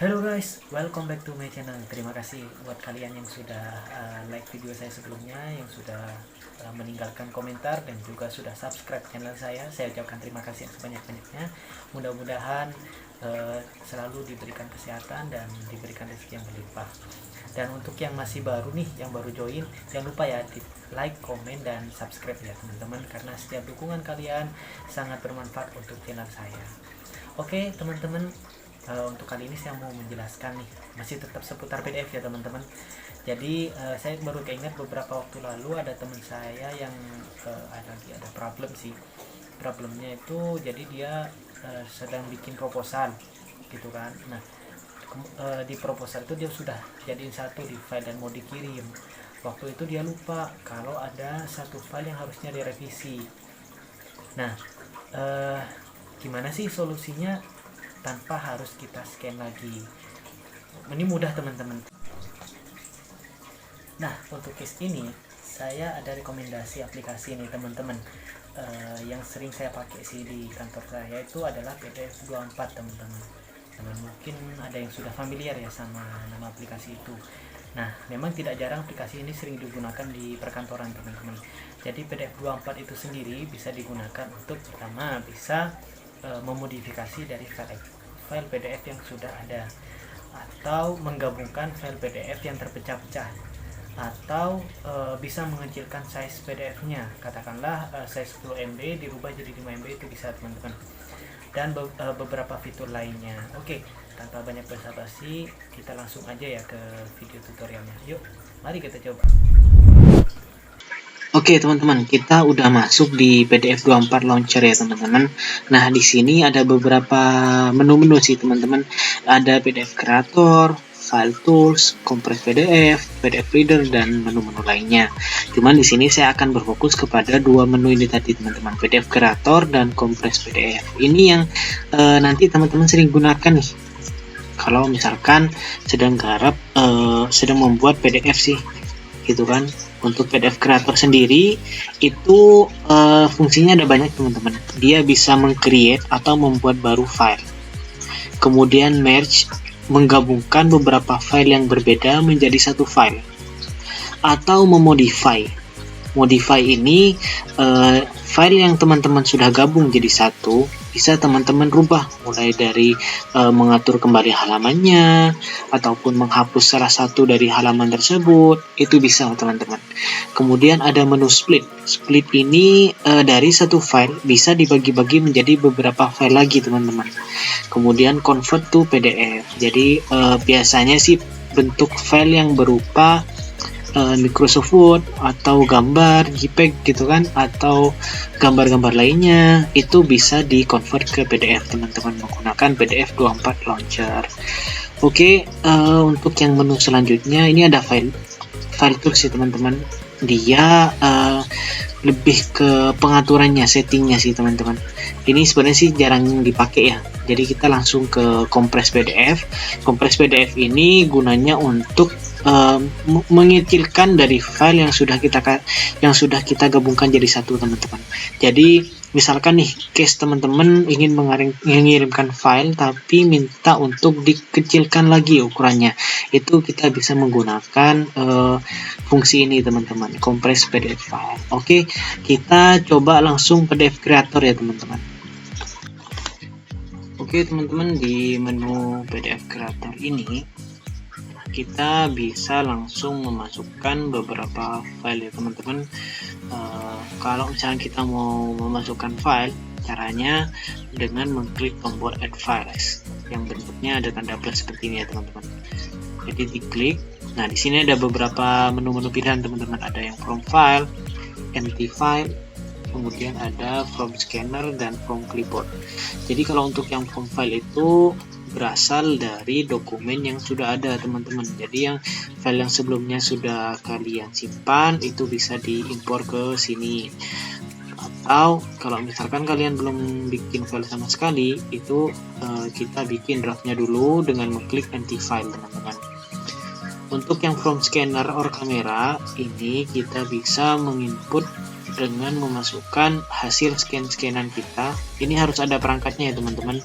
Hello guys, welcome back to my channel. Terima kasih buat kalian yang sudah like video saya sebelumnya, yang sudah meninggalkan komentar dan juga sudah subscribe channel saya. Saya ucapkan terima kasih yang sebanyak-banyaknya. Mudah-mudahan selalu diberikan kesehatan dan diberikan rezeki yang berlimpah. Dan untuk yang masih baru nih, yang baru join, jangan lupa ya di like, komen, dan subscribe ya teman-teman, karena setiap dukungan kalian sangat bermanfaat untuk channel saya. Oke teman-teman, untuk kali ini saya mau menjelaskan nih, masih tetap seputar PDF ya teman-teman. Jadi saya baru keinget beberapa waktu lalu ada teman saya yang ada problem sih. Problemnya itu jadi dia sedang bikin proposal gitu kan. Nah, di proposal itu dia sudah jadiin satu di file dan mau dikirim. Waktu itu dia lupa kalau ada satu file yang harusnya direvisi. Nah, eh, gimana sih solusinya tanpa harus kita scan lagi? Ini mudah teman-teman. Nah, untuk case ini saya ada rekomendasi aplikasi nih teman-teman. Yang sering saya pakai sih di kantor saya itu adalah PDF 24 teman-teman. Teman mungkin ada yang sudah familiar ya sama nama aplikasi itu. Nah, memang tidak jarang aplikasi ini sering digunakan di perkantoran teman-teman. Jadi PDF 24 itu sendiri bisa digunakan untuk pertama bisa memodifikasi dari file PDF yang sudah ada, atau menggabungkan file PDF yang terpecah-pecah, atau bisa mengecilkan size PDF-nya. Katakanlah size 10 MB dirubah jadi 5 MB, itu bisa teman-teman. Dan beberapa fitur lainnya. Oke, tanpa banyak basa-basi, kita langsung aja ya ke video tutorialnya. Yuk, mari kita coba. Oke teman-teman, kita udah masuk di PDF 24 Launcher ya teman-teman. Nah, di sini ada beberapa menu-menu sih teman-teman. Ada PDF Creator, File Tools, Compress PDF, PDF Reader, dan menu-menu lainnya. Cuman di sini saya akan berfokus kepada dua menu ini tadi teman-teman, PDF Creator dan Compress PDF. Ini yang nanti teman-teman sering gunakan nih. Kalau misalkan sedang membuat PDF sih, gitu kan. Untuk PDF Creator sendiri itu fungsinya ada banyak teman-teman. Dia bisa meng-create atau membuat baru file. Kemudian merge, menggabungkan beberapa file yang berbeda menjadi satu file. Atau memodify. Modify ini file yang teman-teman sudah gabung jadi satu, bisa teman-teman rubah mulai dari mengatur kembali halamannya ataupun menghapus salah satu dari halaman tersebut, itu bisa teman-teman. Kemudian ada menu split. Split ini dari satu file bisa dibagi-bagi menjadi beberapa file lagi teman-teman. Kemudian convert to PDF. Jadi biasanya sih bentuk file yang berupa Microsoft Word atau gambar JPEG gitu kan, atau gambar-gambar lainnya, itu bisa di convert ke PDF teman-teman menggunakan PDF 24 Launcher. Oke, untuk yang menu selanjutnya ini ada file tools sih teman-teman. Dia lebih ke pengaturannya, settingnya sih teman-teman. Ini sebenarnya sih jarang dipakai ya. Jadi kita langsung ke Compress PDF. Compress PDF ini gunanya untuk mengecilkan dari file yang sudah kita gabungkan jadi satu teman-teman. Jadi misalkan nih case teman-teman ingin mengirimkan file tapi minta untuk dikecilkan lagi ukurannya, itu kita bisa menggunakan fungsi ini teman-teman, compress PDF file. Oke, kita coba langsung PDF Creator ya teman-teman. Oke teman-teman, di menu PDF Creator ini kita bisa langsung memasukkan beberapa file ya teman-teman. Kalau misalnya kita mau memasukkan file, caranya dengan mengklik tombol add files yang bentuknya ada tanda plus seperti ini ya teman-teman. Jadi diklik. Nah, di sini ada beberapa menu-menu pilihan teman-teman. Ada yang from file, empty file, kemudian ada from scanner dan from clipboard. Jadi kalau untuk yang from file itu berasal dari dokumen yang sudah ada teman-teman. Jadi yang file yang sebelumnya sudah kalian simpan itu bisa diimpor ke sini. Atau kalau misalkan kalian belum bikin file sama sekali, itu kita bikin draftnya dulu dengan mengklik empty file teman-teman. Untuk yang from scanner or kamera ini kita bisa menginput dengan memasukkan hasil scan-scanan kita. Ini harus ada perangkatnya ya teman-teman,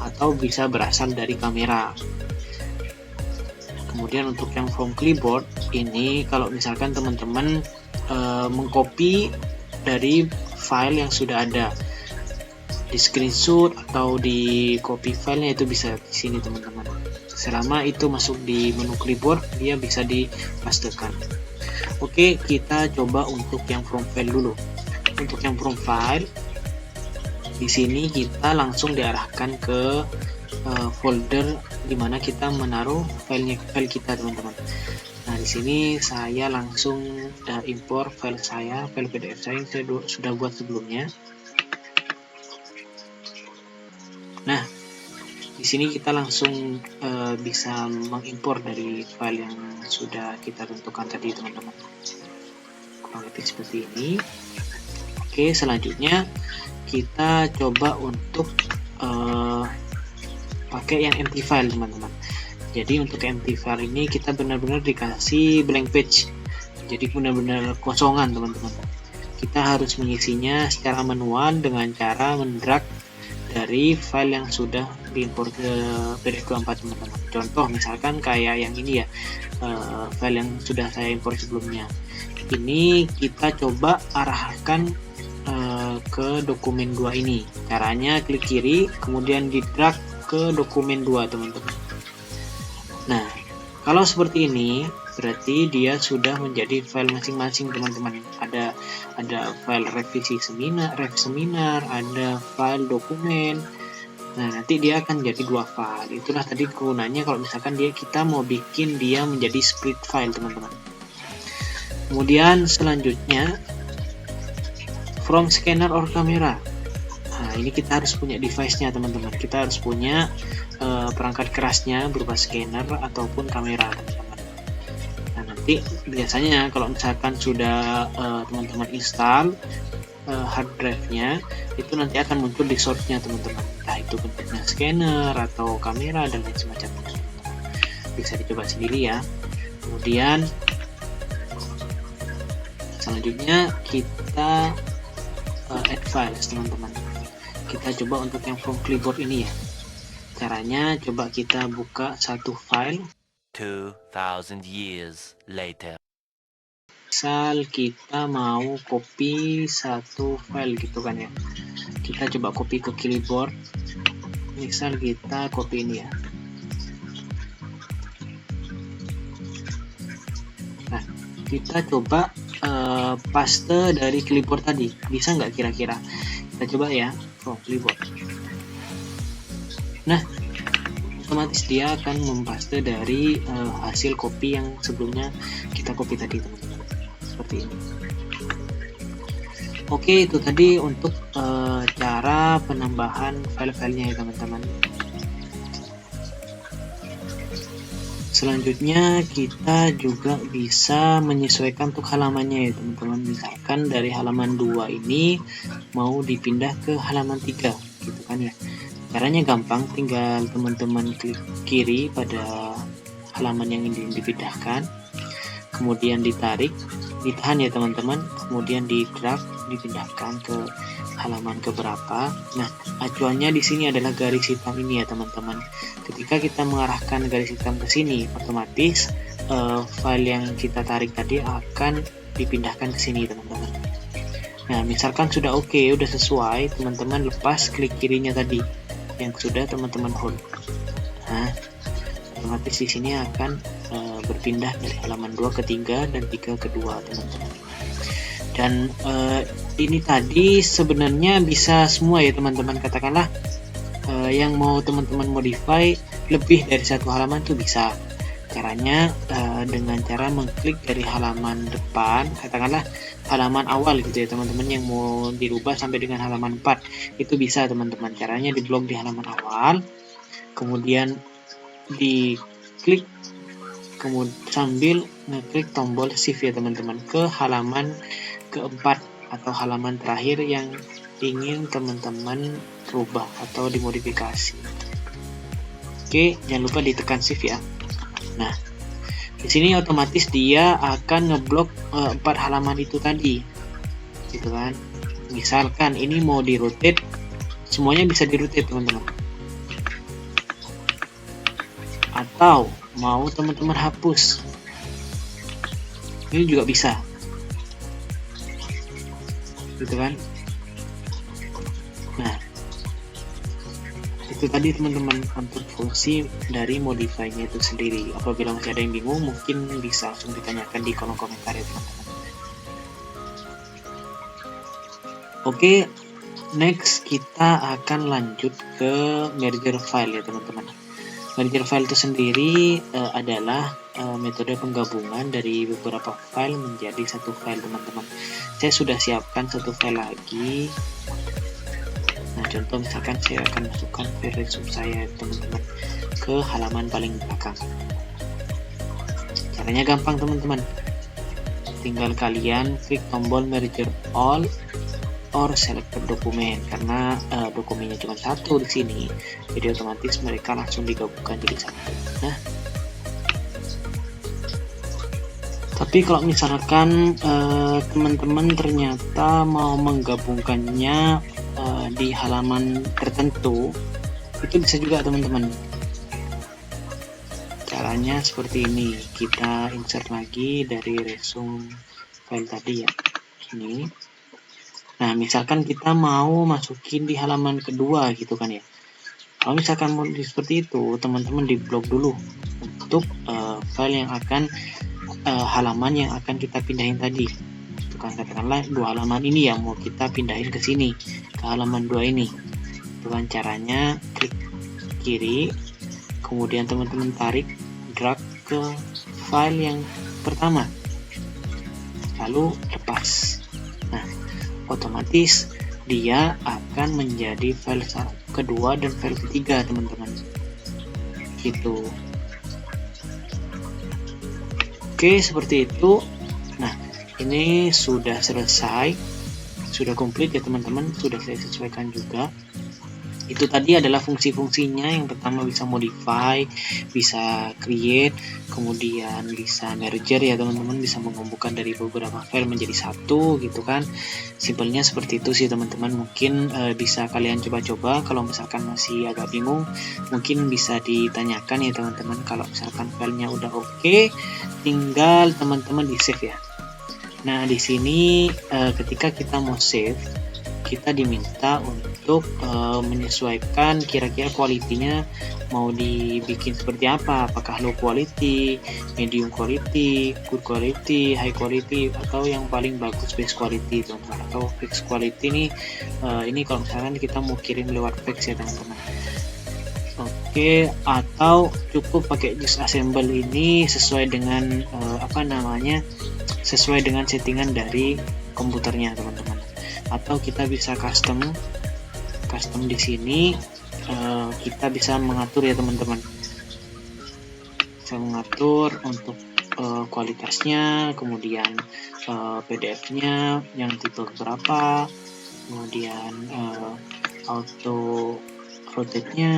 atau bisa berasal dari kamera. Kemudian untuk yang from clipboard ini, kalau misalkan teman-teman mengcopy dari file yang sudah ada, di screenshot atau di copy filenya, itu bisa di sini teman-teman. Selama itu masuk di menu clipboard, dia bisa dipastekan. Oke, kita coba untuk yang from file dulu. Untuk yang from file, di sini kita langsung diarahkan ke folder dimana kita menaruh file kita teman-teman. Nah, di sini saya langsung impor file PDF saya yang saya sudah buat sebelumnya. Nah, di sini kita langsung bisa mengimpor dari file yang sudah kita tentukan tadi teman-teman. Kurang lebih seperti ini. Oke, selanjutnya kita coba untuk pakai yang empty file teman-teman. Jadi untuk empty file ini kita benar-benar dikasih blank page, jadi benar-benar kosongan teman-teman. Kita harus mengisinya secara manual dengan cara mendrag dari file yang sudah diimpor ke PDF 24 teman-teman. Contoh misalkan kayak yang ini ya, file yang sudah saya impor sebelumnya. Ini kita coba arahkan ke dokumen 2 ini. Caranya klik kiri, kemudian di drag ke dokumen 2 teman-teman. Nah, kalau seperti ini berarti dia sudah menjadi file masing-masing teman-teman. Ada file revisi seminar, ada file dokumen. Nah, nanti dia akan jadi 2 file. Itulah tadi gunanya kalau misalkan kita mau bikin dia menjadi split file teman-teman. Kemudian selanjutnya from scanner or camera. Nah, ini kita harus punya device-nya teman-teman. Kita harus punya perangkat kerasnya berupa scanner ataupun kamera teman-teman. Nah, nanti biasanya kalau misalkan sudah teman-teman install hard drive-nya, itu nanti akan muncul di source-nya teman-teman. Nah, itu bentuknya scanner atau kamera dan lain semacamnya. Bisa dicoba sendiri ya. Kemudian selanjutnya kita add files teman-teman. Kita coba untuk yang from clipboard ini ya. Caranya coba kita buka satu file. 2000 years later. Misal kita mau copy satu file gitu kan ya. Kita coba copy ke clipboard. Misal kita copy ini ya. Nah, kita coba paste dari clipboard tadi. Bisa nggak kira-kira? Kita coba ya, from clipboard. Nah, otomatis dia akan mempaste dari hasil copy yang sebelumnya kita copy tadi teman-teman. Seperti ini. Oke, itu tadi untuk cara penambahan file-filenya ya teman-teman. Selanjutnya kita juga bisa menyesuaikan untuk halamannya ya teman-teman. Misalkan dari halaman 2 ini mau dipindah ke halaman 3 gitu kan ya. Caranya gampang, tinggal teman-teman klik kiri pada halaman yang ingin dipindahkan, kemudian ditarik, ditahan ya teman-teman, kemudian di drag dipindahkan ke halaman keberapa. Nah, acuannya di sini adalah garis hitam ini ya teman-teman. Ketika kita mengarahkan garis hitam ke sini, otomatis file yang kita tarik tadi akan dipindahkan ke sini teman-teman. Nah, misalkan sudah oke, udah sesuai, teman-teman lepas klik kirinya tadi yang sudah teman-teman hold. Nah, otomatis di sini akan berpindah dari halaman 2 ke 3 dan 3 ke 2 teman-teman. Dan ini tadi sebenarnya bisa semua ya teman-teman. Katakanlah yang mau teman-teman modify lebih dari satu halaman tuh bisa. Caranya dengan cara mengklik dari halaman depan, katakanlah halaman awal gitu ya teman-teman, yang mau dirubah sampai dengan halaman 4 itu bisa teman-teman. Caranya diblok di halaman awal, kemudian diklik sambil ngeklik tombol shift ya teman-teman ke halaman keempat atau halaman terakhir yang ingin teman-teman rubah atau dimodifikasi. Oke, jangan lupa ditekan shift ya. Nah, di sini otomatis dia akan ngeblok 4 halaman itu tadi, gitu kan. Misalkan ini mau di rotate, semuanya bisa di rotate teman-teman. Atau mau teman-teman hapus, ini juga bisa, gitu kan. Nah, itu tadi teman-teman untuk fungsi dari modify-nya itu sendiri. Apabila masih ada yang bingung, mungkin bisa langsung ditanyakan di kolom komentar ya teman-teman. Oke, next kita akan lanjut ke merger file ya teman-teman. Merger file itu sendiri adalah metode penggabungan dari beberapa file menjadi satu file teman-teman. Saya sudah siapkan satu file lagi. Nah, contoh misalkan saya akan masukkan file resume saya teman-teman ke halaman paling belakang. Caranya gampang teman-teman. Tinggal kalian klik tombol merger all or selected dokumen, karena dokumennya cuma satu di sini, jadi otomatis mereka langsung digabungkan jadi satu. Nah, tapi kalau misalkan teman-teman ternyata mau menggabungkannya di halaman tertentu, itu bisa juga teman-teman. Caranya seperti ini, kita insert lagi dari resume file tadi ya, ini. Nah, misalkan kita mau masukin di halaman kedua gitu kan ya. Kalau misalkan mau seperti itu, teman-teman di blok dulu untuk file yang akan halaman yang akan kita pindahin tadi. Itu kan katakanlah 2 halaman ini yang mau kita pindahin ke sini, ke halaman 2 ini. Itu kan caranya, klik kiri, kemudian teman-teman tarik, drag ke file yang pertama, lalu lepas. Nah, otomatis dia akan menjadi file kedua dan file ketiga teman-teman, gitu. Oke, seperti itu. Nah, ini sudah selesai, sudah komplit ya teman-teman, sudah saya sesuaikan juga. Itu tadi adalah fungsi-fungsinya. Yang pertama bisa modify, bisa create, kemudian bisa merger ya teman-teman, bisa menggabungkan dari beberapa file menjadi satu gitu kan. Simpelnya seperti itu sih teman-teman. Mungkin bisa kalian coba-coba. Kalau misalkan masih agak bingung, mungkin bisa ditanyakan ya teman-teman. Kalau misalkan filenya udah oke, tinggal teman-teman di save ya. Nah, di sini ketika kita mau save, kita diminta untuk menyesuaikan kira-kira kualitinya mau dibikin seperti apa, apakah low quality, medium quality, good quality, high quality, atau yang paling bagus best quality teman-teman, atau fixed quality ini kalau misalkan kita mau kirim lewat fax ya teman-teman. Oke, atau cukup pakai disassemble ini sesuai dengan sesuai dengan settingan dari komputernya teman-teman. Atau kita bisa custom di sini, kita bisa mengatur ya teman-teman, bisa mengatur untuk kualitasnya, kemudian PDF-nya yang tipe berapa, kemudian auto rotate-nya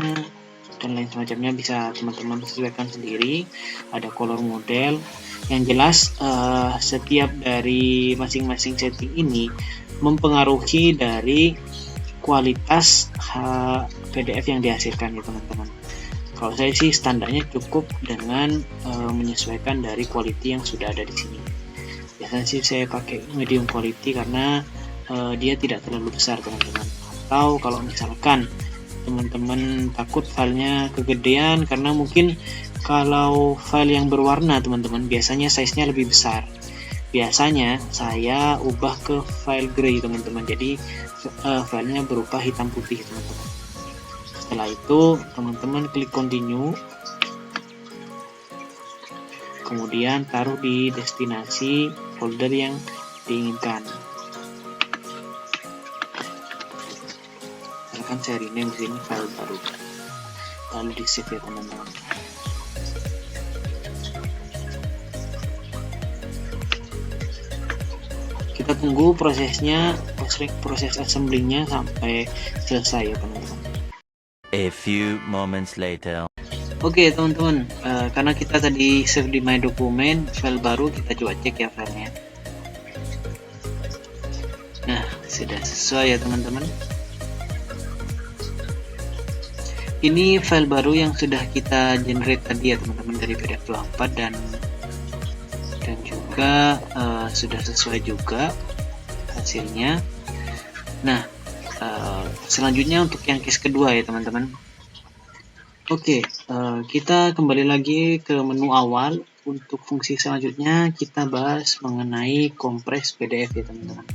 dan lain semacamnya, bisa teman-teman sesuaikan sendiri. Ada color model. Yang jelas setiap dari masing-masing setting ini mempengaruhi dari kualitas PDF yang dihasilkan ya teman-teman. Kalau saya sih standarnya cukup dengan menyesuaikan dari quality yang sudah ada di sini. Biasanya sih saya pakai medium quality karena dia tidak terlalu besar teman-teman. Atau kalau misalkan teman-teman takut filenya kegedean, karena mungkin kalau file yang berwarna teman-teman biasanya size-nya lebih besar. Biasanya saya ubah ke file gray teman-teman, jadi filenya berupa hitam putih teman-teman. Setelah itu teman-teman klik continue, kemudian taruh di destinasi folder yang diinginkan. Misalkan saya rename di sini file baru, lalu di save ya teman-teman. Kita tunggu prosesnya, proses assembly-nya sampai selesai ya teman-teman. A few moments later. Oke teman-teman, karena kita tadi save di my dokumen file baru, kita coba cek ya filenya. Nah, sudah sesuai ya teman-teman. Ini file baru yang sudah kita generate tadi ya teman-teman dari PDF 24 dan juga sudah sesuai juga hasilnya. Nah, selanjutnya untuk yang case kedua ya teman-teman. Oke, kita kembali lagi ke menu awal. Untuk fungsi selanjutnya kita bahas mengenai kompres PDF ya teman-teman.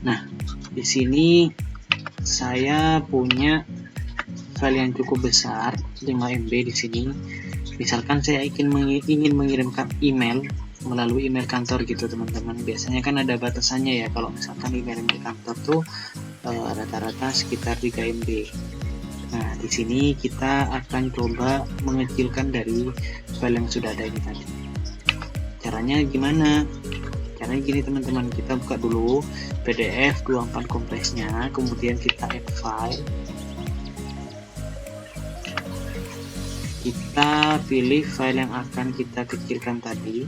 Nah, di sini saya punya file yang cukup besar, 5 MB di sini. Misalkan saya ingin mengirimkan email melalui email kantor gitu teman-teman. Biasanya kan ada batasannya ya, kalau misalkan email kantor tuh rata-rata sekitar 3 MB. Nah, di sini kita akan coba mengecilkan dari file yang sudah ada ini tadi. Caranya gimana? Caranya gini teman-teman, kita buka dulu PDF 24 kompresnya, kemudian kita add file. Kita pilih file yang akan kita kecilkan tadi.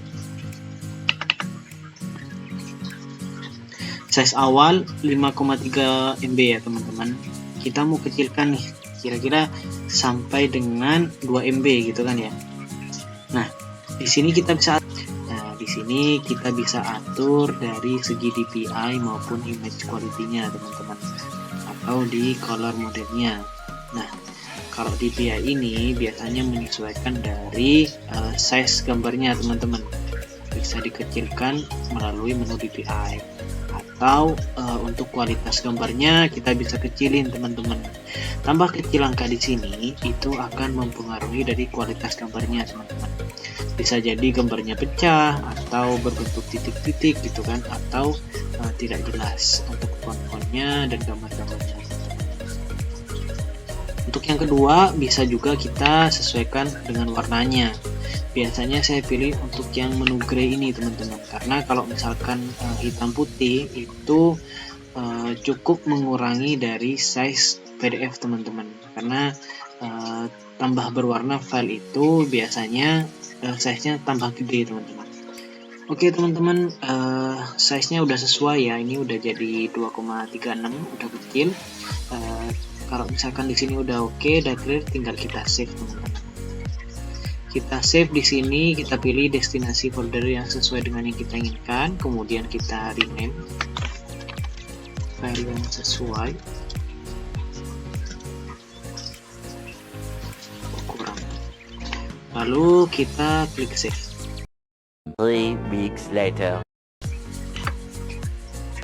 Size awal 5,3 MB ya teman-teman. Kita mau kecilkan nih kira-kira sampai dengan 2 MB gitu kan ya. Nah, di sini kita bisa atur dari segi DPI maupun image quality-nya teman-teman, atau di color mode-nya. Nah, kalau DPI ini biasanya menyesuaikan dari size gambarnya teman-teman. Bisa dikecilkan melalui menu DPI, atau untuk kualitas gambarnya kita bisa kecilin teman-teman. Tambah kecil angka di sini itu akan mempengaruhi dari kualitas gambarnya teman-teman. Bisa jadi gambarnya pecah atau berbentuk titik-titik gitu kan, atau tidak jelas untuk font-fontnya dan gambar-gambarnya. Untuk yang kedua bisa juga kita sesuaikan dengan warnanya. Biasanya saya pilih untuk yang menu gray ini teman-teman, karena kalau misalkan hitam putih itu cukup mengurangi dari size PDF teman-teman, karena tambah berwarna file itu biasanya size-nya tambah gede teman-teman. Oke teman-teman, size-nya udah sesuai ya, ini udah jadi 2,36, udah kecil. Kalau misalkan di sini udah oke, udah clear, tinggal kita save teman-teman. Kita save di sini, kita pilih destinasi folder yang sesuai dengan yang kita inginkan, kemudian kita rename file yang sesuai. Kurang. Lalu kita klik save. 3 weeks later.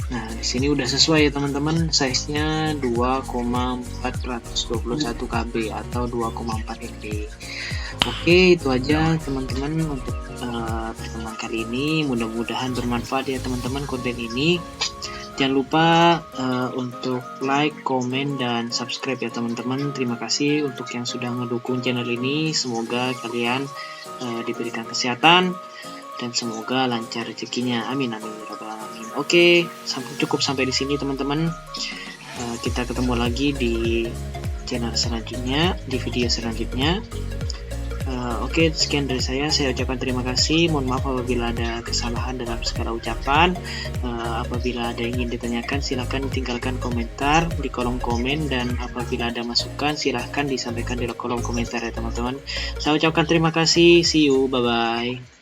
Nah, di sini udah sesuai ya teman-teman, size-nya 2,421 KB atau 2,4 MB. Oke, itu aja teman-teman untuk pertemuan kali ini. Mudah-mudahan bermanfaat ya teman-teman konten ini. Jangan lupa untuk like, komen, dan subscribe ya teman-teman. Terima kasih untuk yang sudah mendukung channel ini. Semoga kalian diberikan kesehatan dan semoga lancar rezekinya. Amin amin ya rabbal alamin. Oke, cukup sampai di sini teman-teman. Kita ketemu lagi di channel selanjutnya, di video selanjutnya. Oke, sekian dari saya ucapkan terima kasih. Mohon maaf apabila ada kesalahan dalam segala ucapan. Apabila ada yang ingin ditanyakan, silahkan tinggalkan komentar di kolom komen, dan apabila ada masukan silahkan disampaikan di kolom komentar ya teman-teman. Saya ucapkan terima kasih. See you, bye bye.